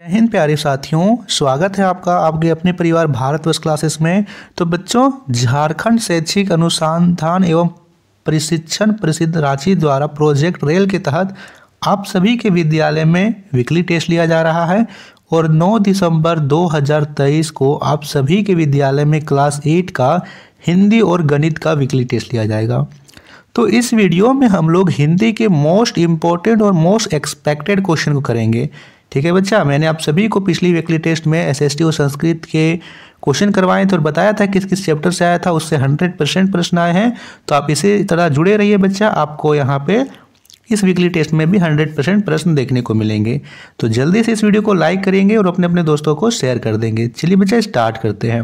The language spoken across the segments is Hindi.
जय हिंद प्यारे साथियों, स्वागत है आपका आपके अपने परिवार भारतवर्ष क्लासेस में। तो बच्चों, झारखंड शैक्षिक अनुसंधान एवं प्रशिक्षण परिषद रांची द्वारा प्रोजेक्ट रेल के तहत आप सभी के विद्यालय में वीकली टेस्ट लिया जा रहा है और 9 दिसंबर 2023 को आप सभी के विद्यालय में क्लास 8 का हिंदी और गणित का वीकली टेस्ट लिया जाएगा। तो इस वीडियो में हम लोग हिंदी के मोस्ट इम्पोर्टेंट और मोस्ट एक्सपेक्टेड क्वेश्चन को करेंगे। ठीक है बच्चा, मैंने आप सभी को पिछली वीकली टेस्ट में एसएसटी और संस्कृत के क्वेश्चन करवाए थे और बताया था किस किस चैप्टर से आया था, उससे 100% प्रश्न आए हैं। तो आप इसी तरह जुड़े रहिए बच्चा, आपको यहाँ पे इस वीकली टेस्ट में भी 100% प्रश्न देखने को मिलेंगे। तो जल्दी से इस वीडियो को लाइक करेंगे और अपने अपने दोस्तों को शेयर कर देंगे। चलिए बच्चा स्टार्ट करते हैं।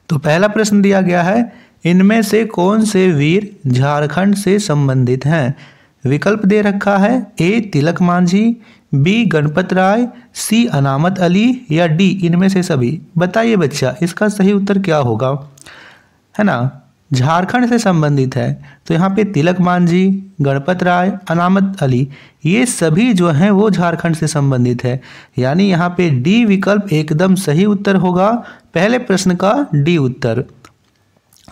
तो पहला प्रश्न दिया गया है, इनमें से कौन से वीर झारखंड से संबंधित हैं? विकल्प दे रखा है, ए तिलक मांझी, बी गणपत राय, सी अनामत अली या डी इनमें से सभी। बताइए बच्चा इसका सही उत्तर क्या होगा, है ना। झारखंड से संबंधित है तो यहाँ पे तिलक मांझी, गणपत राय, अनामत अली ये सभी जो हैं वो झारखंड से संबंधित है, यानी यहाँ पे डी विकल्प एकदम सही उत्तर होगा, पहले प्रश्न का डी उत्तर।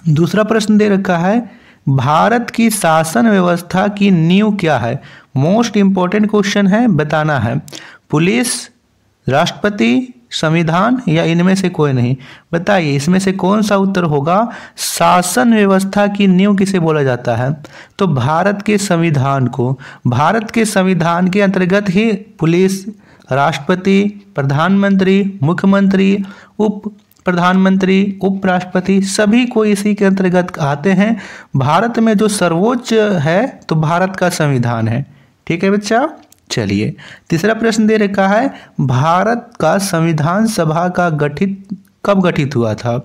दूसरा प्रश्न दे रखा है, भारत की शासन व्यवस्था की नींव क्या है? मोस्ट इंपॉर्टेंट क्वेश्चन है, बताना है। पुलिस, राष्ट्रपति, संविधान या इनमें से कोई नहीं। बताइए इसमें से कौन सा उत्तर होगा। शासन व्यवस्था की नींव किसे बोला जाता है? तो भारत के संविधान को। भारत के संविधान के अंतर्गत ही पुलिस, राष्ट्रपति, प्रधानमंत्री, मुख्यमंत्री, उप प्रधानमंत्री, उपराष्ट्रपति सभी को इसी के अंतर्गत आते हैं। भारत में जो सर्वोच्च है तो भारत का संविधान है। ठीक है बच्चा, चलिए तीसरा प्रश्न दे रखा है, भारत का संविधान सभा का कब गठित हुआ था?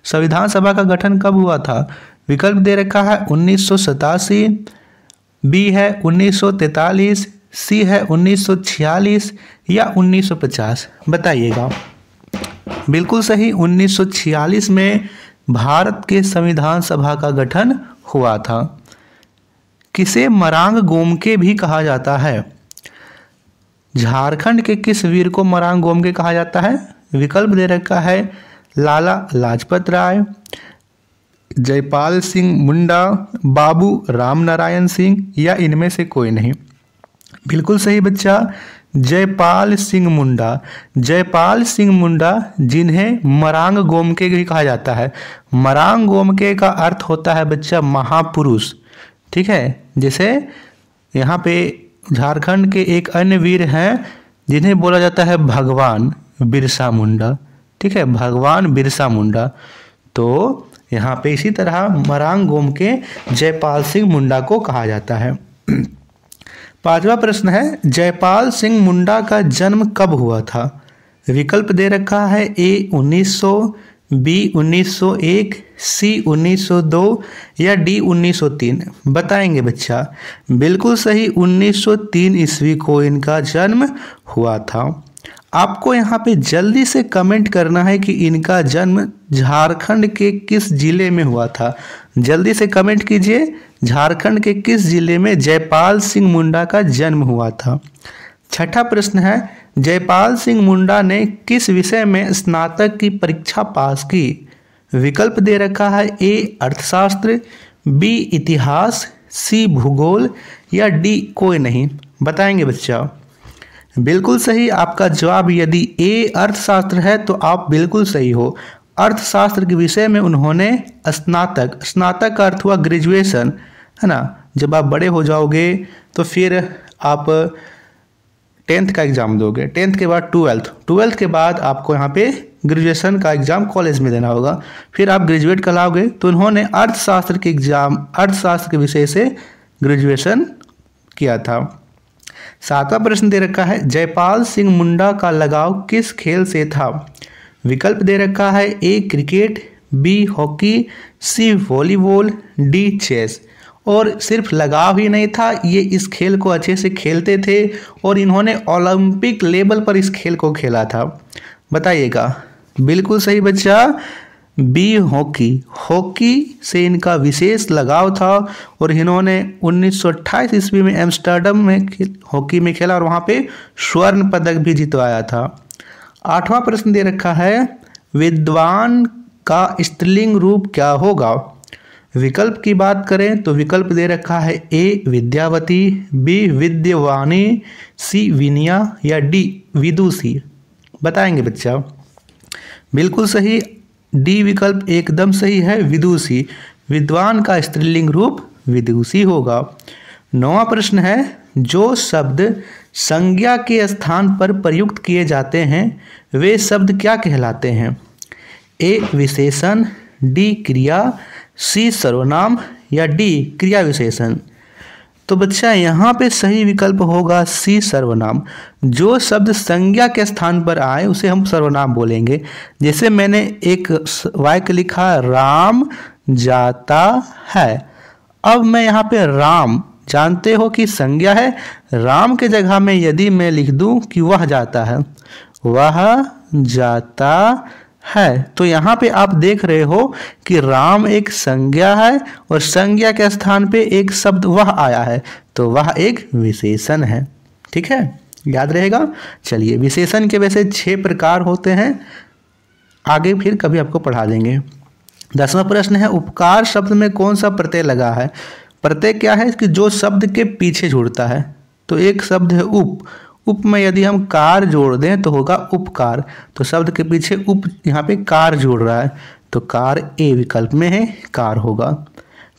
संविधान सभा का गठन कब हुआ था? विकल्प दे रखा है 1987, बी है 1943, सी है 1946 या 1950। बताइएगा। बिल्कुल सही, 1946 में भारत के संविधान सभा का गठन हुआ था। किसे मरांग गोमके भी कहा जाता है? झारखंड के किस वीर को मरांग गोमके कहा जाता है? विकल्प दे रखा है, लाला लाजपत राय, जयपाल सिंह मुंडा, बाबू रामनारायण सिंह या इनमें से कोई नहीं। बिल्कुल सही बच्चा, जयपाल सिंह मुंडा। जयपाल सिंह मुंडा जिन्हें मरांग गोमके भी कहा जाता है। मरांग गोमके का अर्थ होता है बच्चा महापुरुष। ठीक है, जैसे यहाँ पे झारखंड के एक अन्य वीर हैं जिन्हें बोला जाता है भगवान बिरसा मुंडा। ठीक है, भगवान बिरसा मुंडा। तो यहाँ पे इसी तरह मरांग गोमके जयपाल सिंह मुंडा को कहा जाता है। पांचवा प्रश्न है, जयपाल सिंह मुंडा का जन्म कब हुआ था? विकल्प दे रखा है, ए 1900, बी 1901, सी 1902 या डी 1903। बताएंगे बच्चा। बिल्कुल सही, 1903 ईस्वी को इनका जन्म हुआ था। आपको यहाँ पे जल्दी से कमेंट करना है कि इनका जन्म झारखंड के किस जिले में हुआ था। जल्दी से कमेंट कीजिए, झारखंड के किस जिले में जयपाल सिंह मुंडा का जन्म हुआ था। छठा प्रश्न है, जयपाल सिंह मुंडा ने किस विषय में स्नातक की परीक्षा पास की? विकल्प दे रखा है, ए अर्थशास्त्र, बी इतिहास, सी भूगोल या डी कोई नहीं। बताएंगे बच्चा। बिल्कुल सही, आपका जवाब यदि ए अर्थशास्त्र है तो आप बिल्कुल सही हो। अर्थशास्त्र के विषय में उन्होंने स्नातक का अर्थ हुआ ग्रेजुएशन, है ना। जब आप बड़े हो जाओगे तो फिर आप 10th का एग्ज़ाम दोगे, 10th के बाद 12th के बाद आपको यहाँ पे ग्रेजुएशन का एग्ज़ाम कॉलेज में देना होगा, फिर आप ग्रेजुएट कहलाओगे। तो उन्होंने अर्थशास्त्र के विषय से ग्रेजुएशन किया था। सातवां प्रश्न दे रखा है, जयपाल सिंह मुंडा का लगाव किस खेल से था? विकल्प दे रखा है, A cricket, B hockey, C volleyball, D chess. और सिर्फ लगाव ही नहीं था, ये इस खेल को अच्छे से खेलते थे और इन्होंने ओलंपिक लेवल पर इस खेल को खेला था। बताइएगा। बिल्कुल सही बच्चा, बी हॉकी, हॉकी से इनका विशेष लगाव था और इन्होंने 1928 ईस्वी में एम्स्टर्डम में हॉकी में खेला और वहाँ पे स्वर्ण पदक भी जितवाया था। 8वां प्रश्न दे रखा है, विद्वान का स्त्रीलिंग रूप क्या होगा? विकल्प की बात करें तो विकल्प दे रखा है ए विद्यावती, बी विद्यवानी, सी विनया या डी विदुषी। बताएंगे बच्चा। बिल्कुल सही, डी विकल्प एकदम सही है, विदुषी। विद्वान का स्त्रीलिंग रूप विदुषी होगा। 9वां प्रश्न है, जो शब्द संज्ञा के स्थान पर प्रयुक्त किए जाते हैं वे शब्द क्या कहलाते हैं? ए विशेषण, डी क्रिया, सी सर्वनाम या डी क्रिया विशेषण। तो बच्चा यहाँ पे सही विकल्प होगा सी सर्वनाम। जो शब्द संज्ञा के स्थान पर आए उसे हम सर्वनाम बोलेंगे। जैसे मैंने एक वाक्य लिखा, राम जाता है। अब मैं यहाँ पे राम, जानते हो कि संज्ञा है, राम के जगह में यदि मैं लिख दूं कि वह जाता है, वह जाता है, तो यहाँ पे आप देख रहे हो कि राम एक संज्ञा है और संज्ञा के स्थान पे एक शब्द वह आया है, तो वह एक विशेषण है। ठीक है, याद रहेगा। चलिए, विशेषण के वैसे 6 प्रकार होते हैं, आगे फिर कभी आपको पढ़ा देंगे। 10वां प्रश्न है, उपकार शब्द में कौन सा प्रत्यय लगा है? प्रत्यय क्या है कि जो शब्द के पीछे जुड़ता है। तो एक शब्द है उप, उप में यदि हम कार जोड़ दें तो होगा उपकार। तो शब्द के पीछे उप, यहाँ पे कार जुड़ रहा है, तो कार ए विकल्प में है, कार होगा।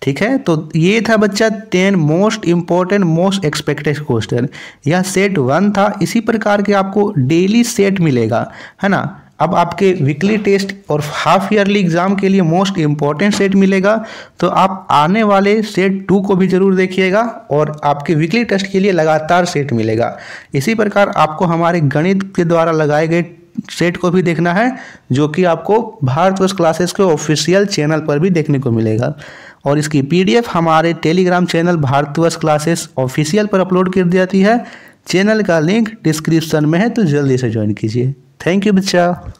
ठीक है, तो ये था बच्चा 10 most important most expected question. यह सेट 1 था। इसी प्रकार के आपको डेली सेट मिलेगा, है ना। अब आपके वीकली टेस्ट और हाफ ईयरली एग्जाम के लिए मोस्ट इंपॉर्टेंट सेट मिलेगा, तो आप आने वाले सेट 2 को भी जरूर देखिएगा और आपके वीकली टेस्ट के लिए लगातार सेट मिलेगा। इसी प्रकार आपको हमारे गणित के द्वारा लगाए गए सेट को भी देखना है, जो कि आपको भारतवर्ष क्लासेस के ऑफिशियल चैनल पर भी देखने को मिलेगा। और इसकी PDF हमारे Telegram channel Bharatvarsh classes official पर अपलोड कर दी जाती है। चैनल का लिंक डिस्क्रिप्शन में है, तो जल्दी से ज्वाइन कीजिए। थैंक यू बच्चा।